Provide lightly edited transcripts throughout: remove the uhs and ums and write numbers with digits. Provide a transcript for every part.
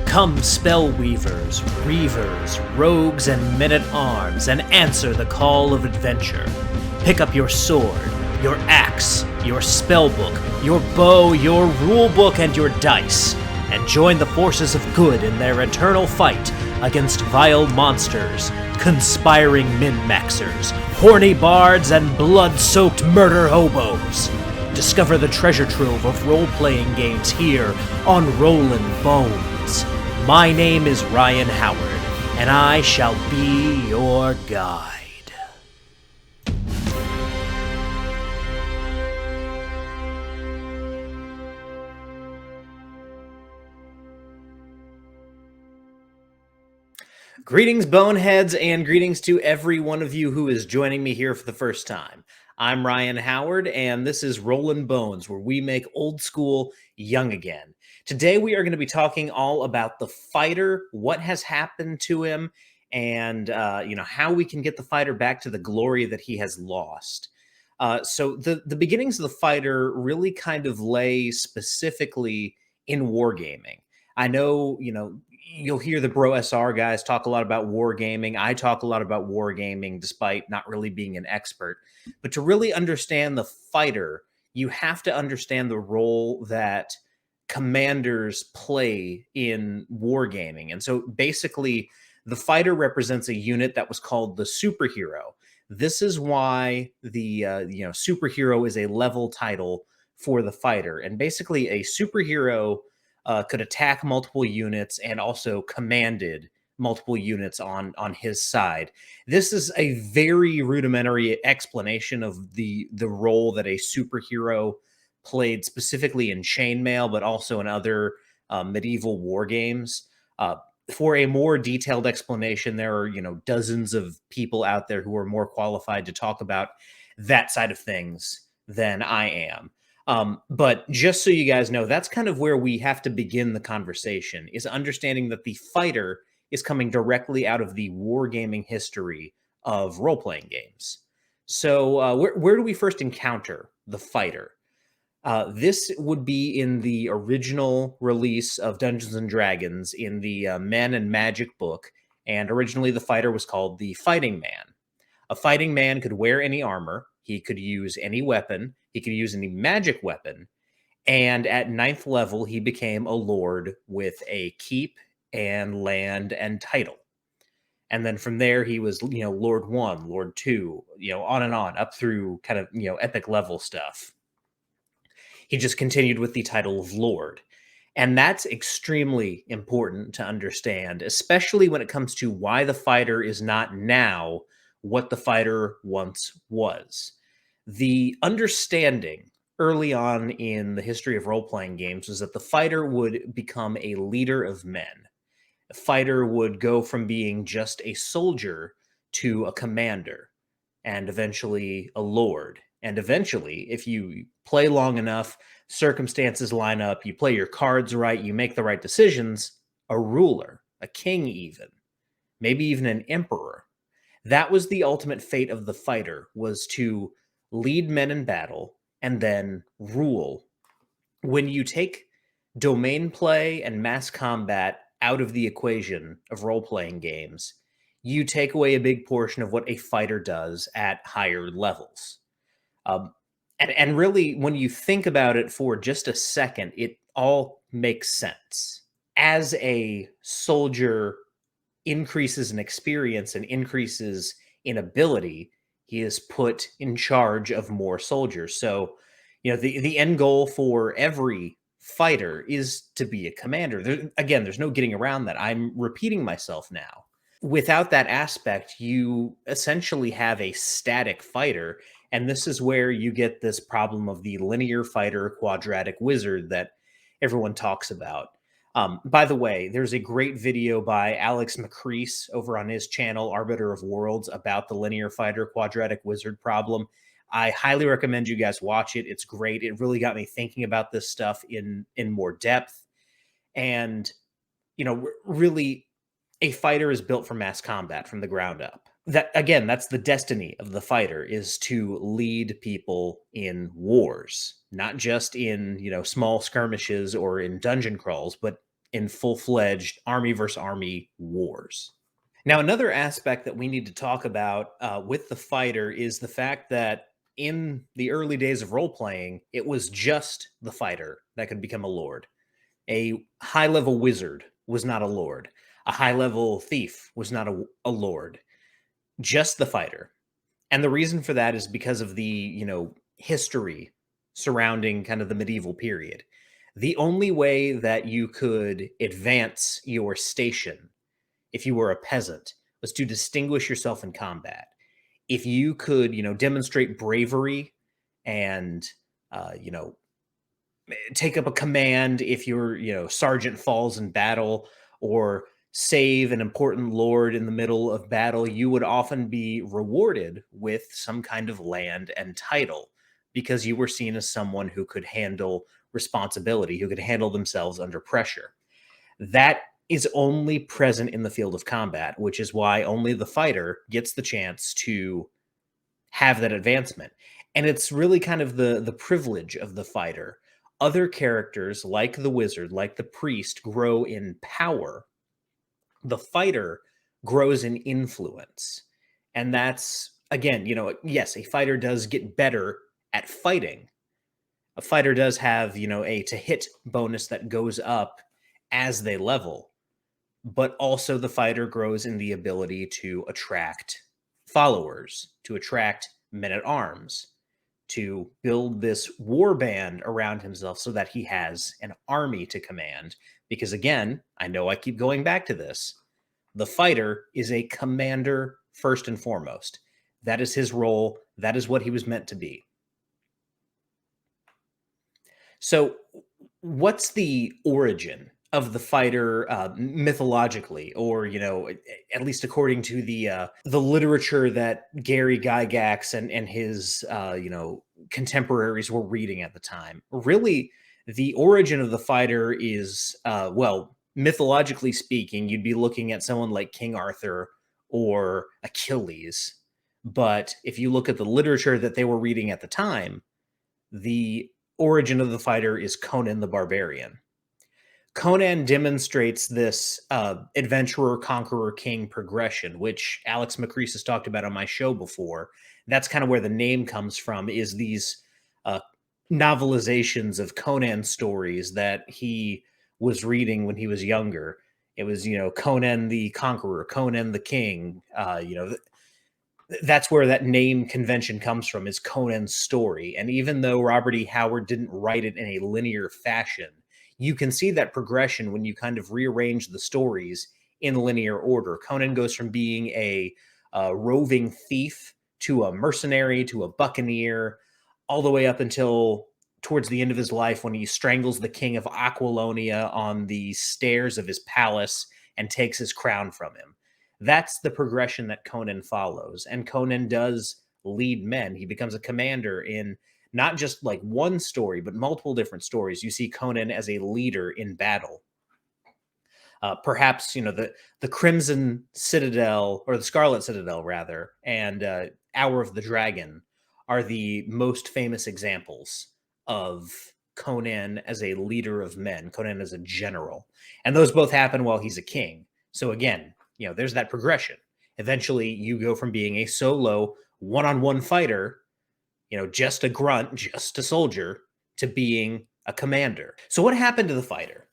Come, spell weavers, reavers, rogues, and men-at-arms, and answer the call of adventure. Pick up your sword, your axe, your spellbook, your bow, your rulebook, and your dice, and join the forces of good in their eternal fight against vile monsters, conspiring min-maxers, horny bards, and blood-soaked murder hobos. Discover the treasure trove of role-playing games here on Rollin' Bones. My name is Ryan Howard, and I shall be your guide. Greetings, boneheads, and greetings to every one of you who is joining me here for the first time. I'm Ryan Howard, and this is Rollin' Bones, where we make old school young again. Today, we are going to be talking all about the fighter, what has happened to him, and how we can get the fighter back to the glory that he has lost. So the beginnings of the fighter really kind of lay specifically in wargaming. I know, you'll hear the Bro SR guys talk a lot about wargaming. I talk a lot about wargaming despite not really being an expert. But to really understand the fighter, you have to understand the role that commanders play in wargaming. And so basically, the fighter represents a unit that was called the superhero. This is why the superhero is a level title for the fighter. And basically, a superhero could attack multiple units and also commanded multiple units on his side. This is a very rudimentary explanation of the role that a superhero played specifically in chainmail, but also in other medieval war games. For a more detailed explanation, there are dozens of people out there who are more qualified to talk about that side of things than I am. But just so you guys know, that's kind of where we have to begin the conversation, is understanding that the fighter is coming directly out of the wargaming history of role-playing games. So where do we first encounter the fighter? This would be in the original release of Dungeons and Dragons in the Men and Magic book, and originally the fighter was called the Fighting Man. A fighting man could wear any armor, he could use any weapon, he could use any magic weapon, and at 9th level, he became a lord with a keep and land and title. And then from there, he was, Lord 1, Lord 2, on and on, up through kind of, epic level stuff. He just continued with the title of Lord. And that's extremely important to understand, especially when it comes to why the fighter is not now what the fighter once was. The understanding early on in the history of role-playing games was that the fighter would become a leader of men. A fighter would go from being just a soldier to a commander, and eventually a lord. And eventually, if you play long enough, circumstances line up, you play your cards right, you make the right decisions, a ruler, a king even, maybe even an emperor. That was the ultimate fate of the fighter, was to lead men in battle and then rule. When you take domain play and mass combat out of the equation of role-playing games, you take away a big portion of what a fighter does at higher levels. And really, when you think about it for just a second, it all makes sense. As a soldier increases in experience and increases in ability, he is put in charge of more soldiers. So, the end goal for every fighter is to be a commander. There's no getting around that. I'm repeating myself now. Without that aspect, you essentially have a static fighter, and this is where you get this problem of the linear fighter quadratic wizard that everyone talks about. By the way, there's a great video by Alex McCrease over on his channel, Arbiter of Worlds, about the linear fighter quadratic wizard problem. I highly recommend you guys watch it. It's great. It really got me thinking about this stuff in more depth. And, really, a fighter is built for mass combat from the ground up. That's the destiny of the fighter, is to lead people in wars, not just in, small skirmishes or in dungeon crawls, but in full-fledged army versus army wars. Now, another aspect that we need to talk about with the fighter is the fact that in the early days of role playing, it was just the fighter that could become a lord. A high level wizard was not a lord. A high level thief was not a lord. Just the fighter. And the reason for that is because of the, history surrounding kind of the medieval period. The only way that you could advance your station if you were a peasant was to distinguish yourself in combat. If you could, demonstrate bravery and, you know, take up a command if your, sergeant falls in battle or save an important lord in the middle of battle, you would often be rewarded with some kind of land and title because you were seen as someone who could handle responsibility, who could handle themselves under pressure. That is only present in the field of combat, which is why only the fighter gets the chance to have that advancement. And it's really kind of the privilege of the fighter. Other characters like the wizard, like the priest, grow in power. The fighter grows in influence. And that's again, yes, a fighter does get better at fighting. A fighter does have, a to hit bonus that goes up as they level, but also the fighter grows in the ability to attract followers, to attract men at arms, to build this war band around himself so that he has an army to command. Because again, I know I keep going back to this. The fighter is a commander first and foremost. That is his role. That is what he was meant to be. So, what's the origin of the fighter mythologically, or at least according to the literature that Gary Gygax and his contemporaries were reading at the time? Really, the origin of the fighter is well, mythologically speaking, you'd be looking at someone like King Arthur or Achilles. But if you look at the literature that they were reading at the time, the origin of the fighter is Conan the Barbarian. Conan demonstrates this adventurer, conqueror, king progression, which Alex McCrease has talked about on my show before. That's kind of where the name comes from, is these uh, novelizations of Conan stories that he was reading when he was younger. It was, Conan the Conqueror, Conan the King, that's where that name convention comes from, is Conan's story. And even though Robert E. Howard didn't write it in a linear fashion, you can see that progression when you kind of rearrange the stories in linear order. Conan goes from being a roving thief to a mercenary to a buccaneer, all the way up until towards the end of his life when he strangles the king of Aquilonia on the stairs of his palace and takes his crown from him. That's the progression that Conan follows. And Conan does lead men. He becomes a commander in not just like one story, but multiple different stories. You see Conan as a leader in battle. Perhaps the Crimson Citadel, or the Scarlet Citadel rather, and Hour of the Dragon are the most famous examples of Conan as a leader of men, Conan as a general, and those both happen while he's a king. So again, there's that progression. Eventually, you go from being a solo one-on-one fighter, just a grunt, just a soldier, to being a commander. So what happened to the fighter?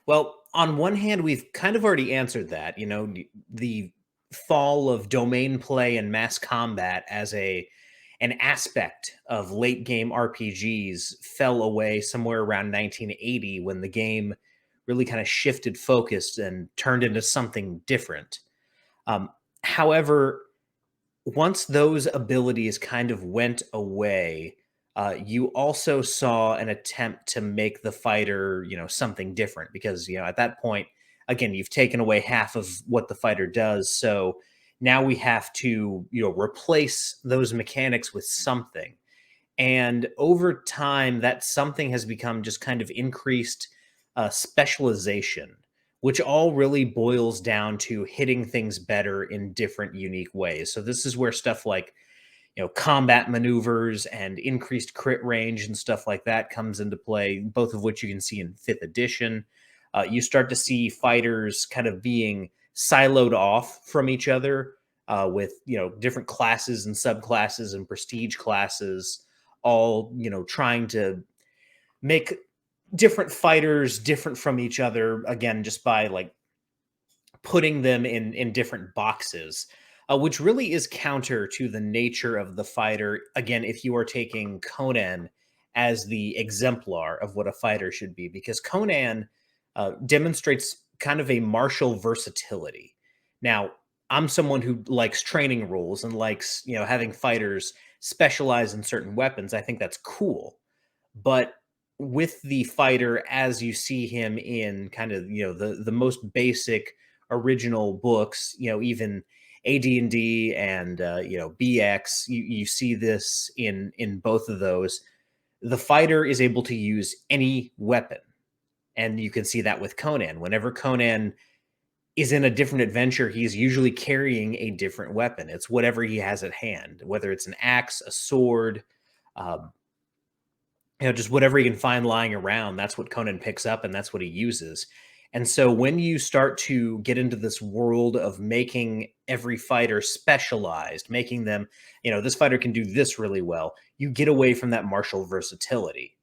Well, on one hand, we've kind of already answered that. The fall of domain play and mass combat as an aspect of late game RPGs fell away somewhere around 1980 when the game really kind of shifted focus and turned into something different. Um, However, once those abilities kind of went away, you also saw an attempt to make the fighter, something different because, at that point, again, you've taken away half of what the fighter does. So now we have to, replace those mechanics with something. And over time, that something has become just kind of increased specialization, which all really boils down to hitting things better in different, unique ways. So this is where stuff like combat maneuvers and increased crit range and stuff like that comes into play, both of which you can see in fifth edition. You start to see fighters kind of being siloed off from each other, with different classes and subclasses and prestige classes, all trying to make different fighters different from each other, again, just by like putting them in different boxes, which really is counter to the nature of the fighter. Again, if you are taking Conan as the exemplar of what a fighter should be, because Conan demonstrates kind of a martial versatility. Now, I'm someone who likes training rules and likes having fighters specialize in certain weapons. I think that's cool, but with the fighter as you see him in kind of the most basic original books, even AD&D and BX, you see this in both of those. The fighter is able to use any weapon, and you can see that with Conan. Whenever Conan is in a different adventure, he's usually carrying a different weapon. It's whatever he has at hand, whether it's an axe, a sword, um, just whatever he can find lying around. That's what Conan picks up, and that's what he uses. And so when you start to get into this world of making every fighter specialized, making them, this fighter can do this really well, you get away from that martial versatility.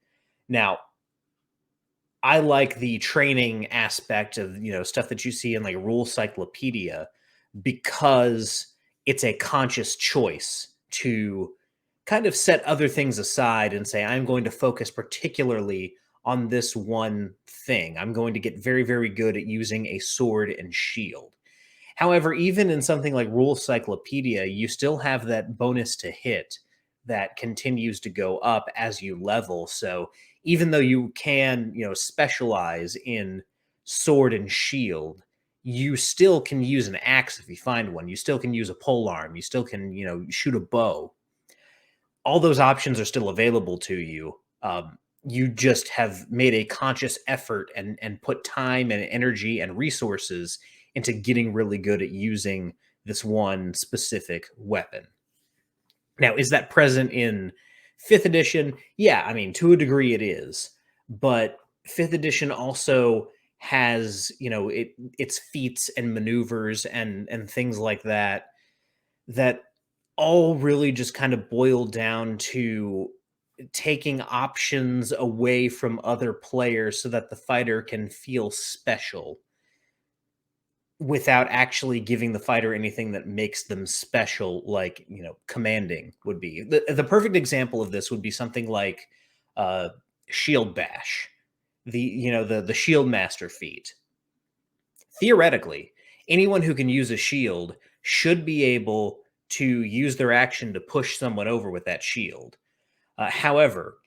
Now, I like the training aspect of, stuff that you see in like Rule Cyclopedia, because it's a conscious choice to kind of set other things aside and say, I'm going to focus particularly on this one thing. I'm going to get very, very good at using a sword and shield. However, even in something like Rule Cyclopedia, you still have that bonus to hit that continues to go up as you level. So even though you can, specialize in sword and shield, you still can use an axe if you find one. You still can use a pole arm. You still can, shoot a bow. All those options are still available to you. You just have made a conscious effort and put time and energy and resources into getting really good at using this one specific weapon. Now, is that present in fifth edition? Yeah, I mean, to a degree it is. But fifth edition also has, its feats and maneuvers and things like that, that all really just kind of boil down to taking options away from other players so that the fighter can feel special without actually giving the fighter anything that makes them special, like, commanding would be. The perfect example of this would be something like uh, Shield Bash, the Shield Master feat. Theoretically, anyone who can use a shield should be able to use their action to push someone over with that shield. However,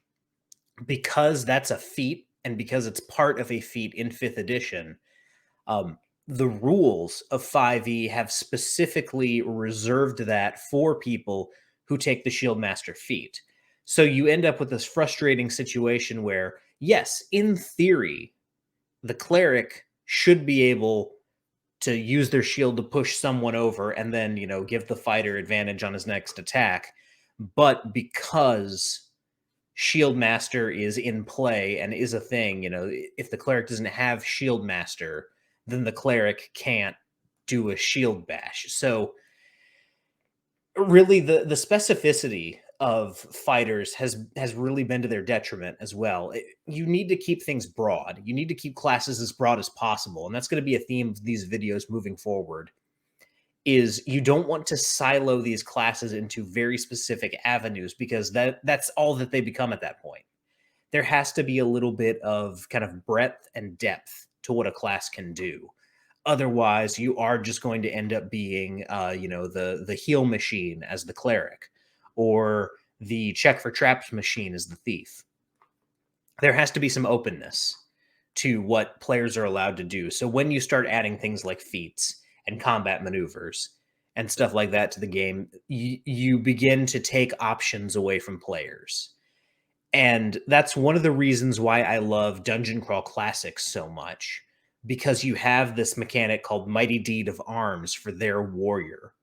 because that's a feat and because it's part of a feat in fifth edition, um, the rules of 5e have specifically reserved that for people who take the Shield Master feat. So you end up with this frustrating situation where, yes, in theory, the cleric should be able to use their shield to push someone over and then, give the fighter advantage on his next attack. But because Shield Master is in play and is a thing, if the cleric doesn't have Shield Master, then the cleric can't do a shield bash. So really the specificity of fighters has really been to their detriment as well. You need to keep things broad. You need to keep classes as broad as possible, and that's going to be a theme of these videos moving forward. Is you don't want to silo these classes into very specific avenues, because that's all that they become at that point. There has to be a little bit of kind of breadth and depth to what a class can do. Otherwise, you are just going to end up being, the heal machine as the cleric, or the check for traps machine as the thief. There has to be some openness to what players are allowed to do. So when you start adding things like feats and combat maneuvers and stuff like that to the game, you begin to take options away from players. And that's one of the reasons why I love Dungeon Crawl Classics so much, because you have this mechanic called Mighty Deed of Arms for their warrior,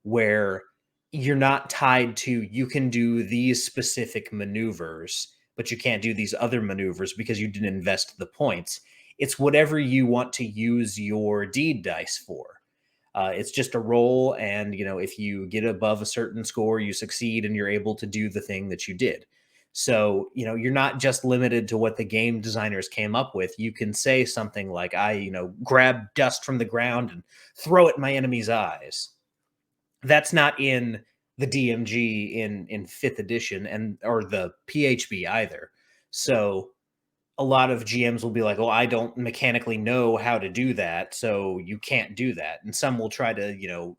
where you're not tied to, you can do these specific maneuvers, but you can't do these other maneuvers because you didn't invest the points. it's whatever you want to use your deed dice for. It's just a roll, and if you get above a certain score, you succeed, and you're able to do the thing that you did. So you're not just limited to what the game designers came up with. You can say something like, "I grab dust from the ground and throw it in my enemy's eyes." That's not in the DMG in fifth edition, and or the PHB either. So a lot of GMs will be like, "Oh, I don't mechanically know how to do that, so you can't do that." And some will try to,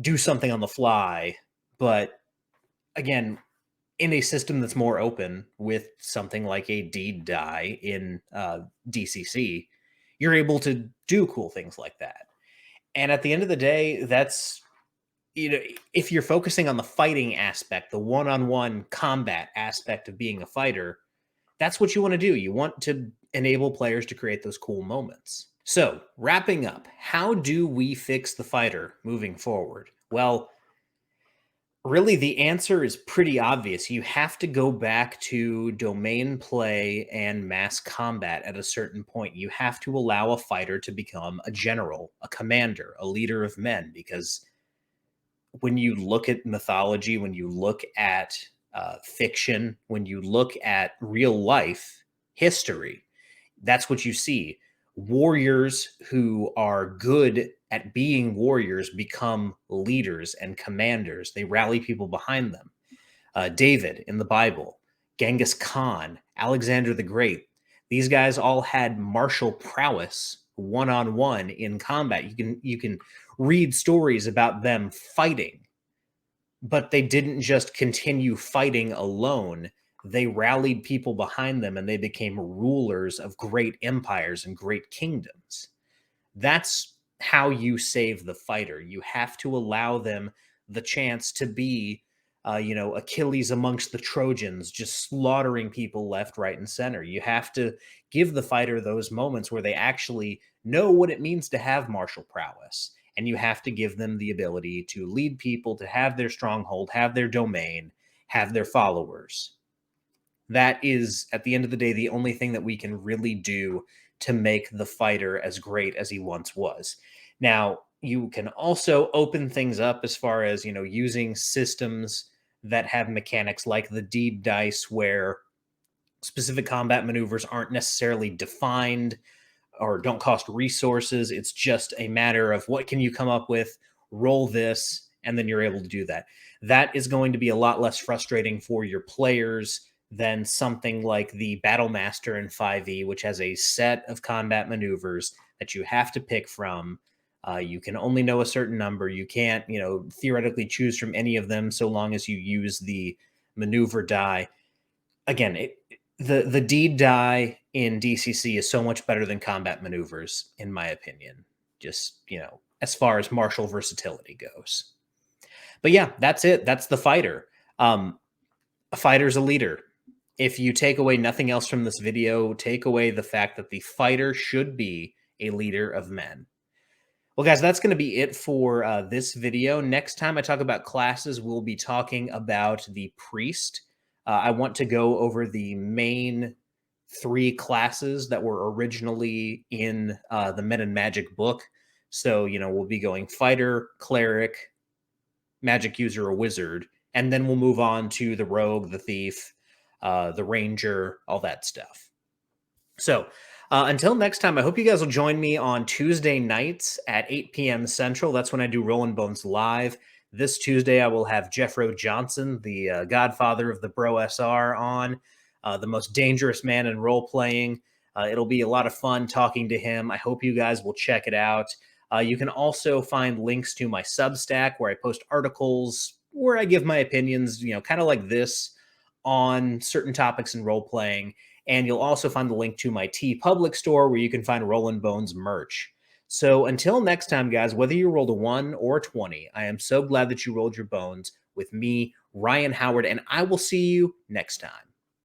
do something on the fly. But again, in a system that's more open with something like a deed die in DCC, you're able to do cool things like that. And at the end of the day, that's, if you're focusing on the fighting aspect, the one-on-one combat aspect of being a fighter, that's what you want to do. You want to enable players to create those cool moments. So, wrapping up, how do we fix the fighter moving forward? Well, really, the answer is pretty obvious. You have to go back to domain play and mass combat at a certain point. You have to allow a fighter to become a general, a commander, a leader of men, because when you look at mythology, when you look at fiction, when you look at real life history, that's what you see. Warriors who are good at being warriors become leaders and commanders. They rally people behind them. David in the Bible, Genghis Khan, Alexander the Great. These guys all had martial prowess one on one in combat. You can read stories about them fighting, but they didn't just continue fighting alone. They rallied people behind them, and they became rulers of great empires and great kingdoms. That's how you save the fighter. You have to allow them the chance to be, Achilles amongst the Trojans, just slaughtering people left, right, and center. You have to give the fighter those moments where they actually know what it means to have martial prowess. And you have to give them the ability to lead people, to have their stronghold, have their domain, have their followers. That is, at the end of the day, the only thing that we can really do to make the fighter as great as he once was. Now, you can also open things up as far as, using systems that have mechanics like the deed dice, where specific combat maneuvers aren't necessarily defined or don't cost resources. It's just a matter of what can you come up with, roll this, and then you're able to do that. That is going to be a lot less frustrating for your players than something like the Battle Master in 5e, which has a set of combat maneuvers that you have to pick from. You can only know a certain number. You can't, theoretically choose from any of them so long as you use the maneuver die. Again, the deed die in DCC is so much better than combat maneuvers, in my opinion. Just, as far as martial versatility goes. But yeah, that's it. That's the fighter. A fighter's a leader. If you take away nothing else from this video, take away the fact that the fighter should be a leader of men. Well, guys, that's going to be it for this video. Next time I talk about classes, we'll be talking about the priest. I want to go over the main 3 classes that were originally in the Men in Magic book. So, we'll be going fighter, cleric, magic user, or wizard, and then we'll move on to the rogue, the thief, the ranger, all that stuff. So until next time, I hope you guys will join me on Tuesday nights at 8 p.m. Central. That's when I do Rollin' Bones Live. This Tuesday, I will have Jeffro Johnson, the godfather of the Bro SR, on, the most dangerous man in role-playing. It'll be a lot of fun talking to him. I hope you guys will check it out. You can also find links to my Substack, where I post articles, where I give my opinions, kind of like this, on certain topics in role-playing. And you'll also find the link to my TeePublic store, where you can find Rollin' Bones merch. So until next time, guys, whether you rolled a 1 or 20, I am so glad that you rolled your bones with me, Ryan Howard, and I will see you next time.